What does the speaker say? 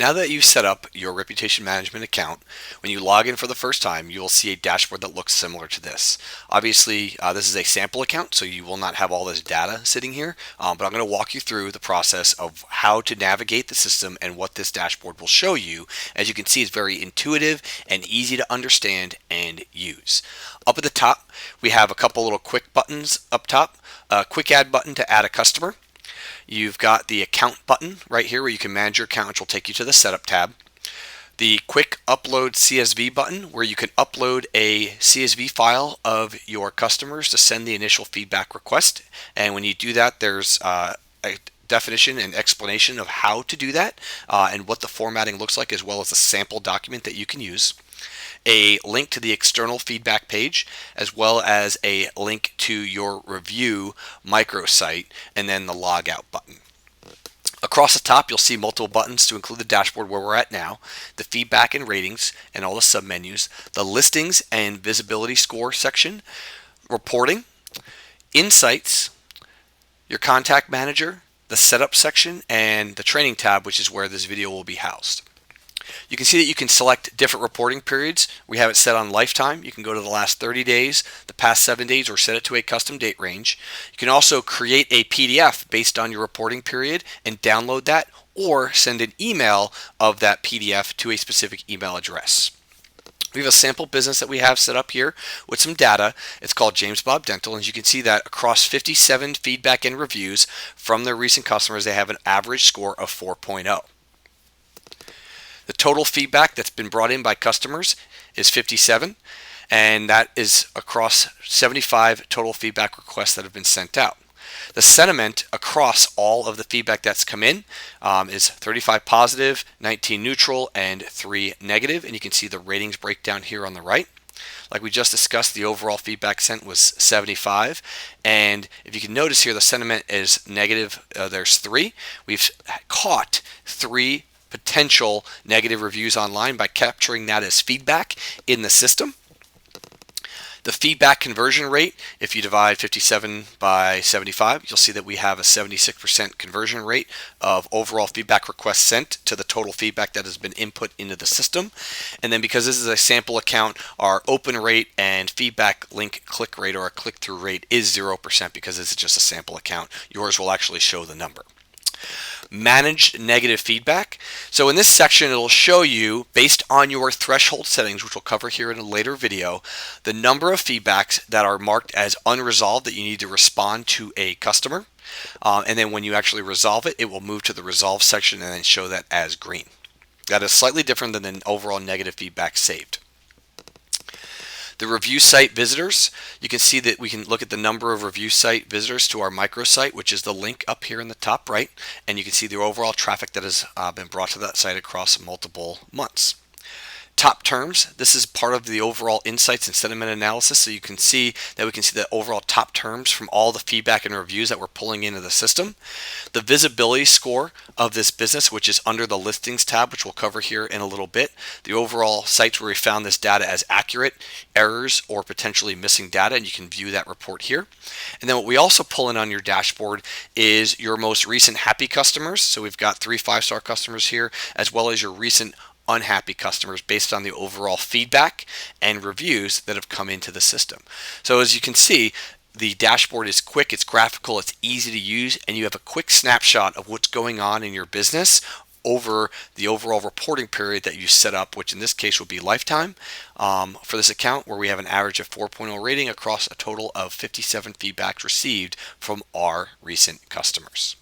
Now that you've set up your reputation management account, when you log in for the first time, you will see a dashboard that looks similar to this. Obviously, this is a sample account, so you will not have all this data sitting here, but I'm going to walk you through the process of how to navigate the system and what this dashboard will show you. As you can see, it's very intuitive and easy to understand and use. Up at the top, we have a couple little quick buttons up top. A quick add button to add a customer. You've got the account button right here where you can manage your account, which will take you to the setup tab. The quick upload CSV button where you can upload a CSV file of your customers to send the initial feedback request. And when you do that, there's a definition and explanation of how to do that and what the formatting looks like, as well as a sample document that you can use. A link to the external feedback page, as well as a link to your review microsite, and then the logout button. Across the top, you'll see multiple buttons to include the dashboard where we're at now, the feedback and ratings, and all the submenus, the listings and visibility score section, reporting, insights, your contact manager, the setup section, and the training tab, which is where this video will be housed. You can see that you can select different reporting periods. We have it set on lifetime. You can go to the last 30 days, the past 7 days, or set it to a custom date range. You can also create a PDF based on your reporting period and download that, or send an email of that PDF to a specific email address. We have a sample business that we have set up here with some data. It's called James Bob Dental, and as you can see that across 57 feedback and reviews from their recent customers, they have an average score of 4.0. The total feedback that's been brought in by customers is 57, and that is across 75 total feedback requests that have been sent out. The sentiment across all of the feedback that's come in is 35 positive, 19 neutral, and 3 negative, and you can see the ratings breakdown here on the right. Like we just discussed, the overall feedback sent was 75, and if you can notice here, the sentiment is negative. There's 3. We've caught 3 potential negative reviews online by capturing that as feedback in the system. The feedback conversion rate, if you divide 57 by 75, you'll see that we have a 76% conversion rate of overall feedback requests sent to the total feedback that has been input into the system. And then because this is a sample account, our open rate and feedback link click rate, or a click-through rate, is 0% because this is just a sample account. Yours will actually show the number. Manage negative feedback. So in this section, it'll show you, based on your threshold settings, which we'll cover here in a later video, the number of feedbacks that are marked as unresolved that you need to respond to a customer. And then when you actually resolve it, it will move to the resolve section and then show that as green. That is slightly different than the overall negative feedback saved. The review site visitors, you can see that we can look at the number of review site visitors to our microsite, which is the link up here in the top right, and you can see the overall traffic that has been brought to that site across multiple months. Top terms, this is part of the overall insights and sentiment analysis, so you can see that we can see the overall top terms from all the feedback and reviews that we're pulling into the system. The visibility score of this business, which is under the listings tab, which we'll cover here in a little bit. The overall sites where we found this data as accurate, errors, or potentially missing data, and you can view that report here. And then what we also pull in on your dashboard is your most recent happy customers. So we've got 3 5-star customers here, as well as your recent unhappy customers based on the overall feedback and reviews that have come into the system. So as you can see, the dashboard is quick, it's graphical, it's easy to use, and you have a quick snapshot of what's going on in your business over the overall reporting period that you set up, which in this case will be lifetime for this account, where we have an average of 4.0 rating across a total of 57 feedbacks received from our recent customers.